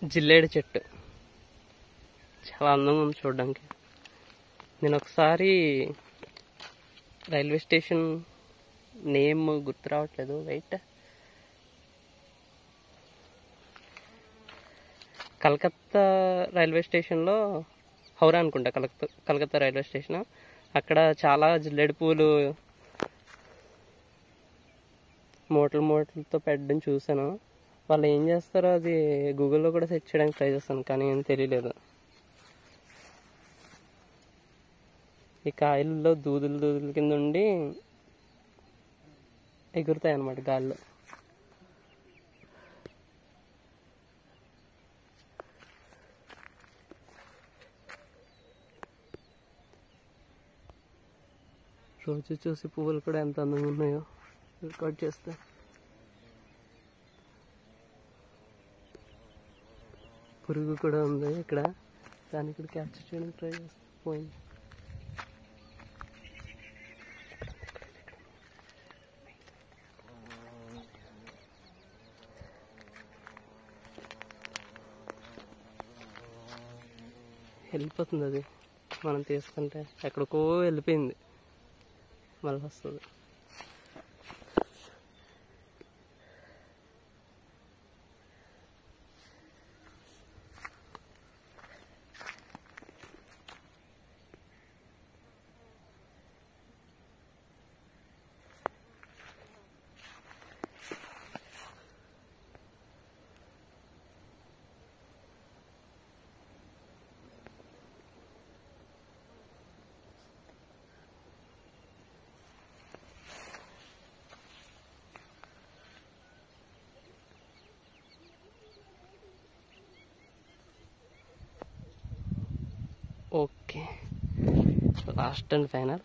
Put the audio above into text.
జిల్లేడు చెట్టు చాలా అందంగా ఉంది చూడడానికి. నేను ఒకసారి రైల్వే స్టేషన్ నేమ్ గుర్తు రావట్లేదు, వెయిట్, కలకత్తా రైల్వే స్టేషన్లో, హౌరా అనుకుంటా, కలకత్తా రైల్వే స్టేషన్, అక్కడ చాలా జిల్లేడు పూలు మూటలతో పెట్టడం చూసాను. వాళ్ళు ఏం చేస్తారో అది గూగుల్లో కూడా సెర్చ్ చేయడానికి ట్రై చేస్తాను, కానీ ఏం తెలియలేదు. ఈ కాయల్లో దూదులు కింద ఉండి ఎగురుతాయి అన్నమాట గాల్లో. రోజు చూసి పువ్వులు కూడా ఎంత అందంగా ఉన్నాయో రికార్డ్ చేస్తే. పురుగు కూడా ఉంది ఇక్కడ, దాన్ని ఇక్కడ క్యాప్చర్ చేయడానికి ట్రై చేస్తే పోయింది. వెళ్ళిపోతుంది అది, మనం తీసుకుంటే ఎక్కడికో వెళ్ళిపోయింది, మళ్ళీ వస్తుంది. Okay, last and final.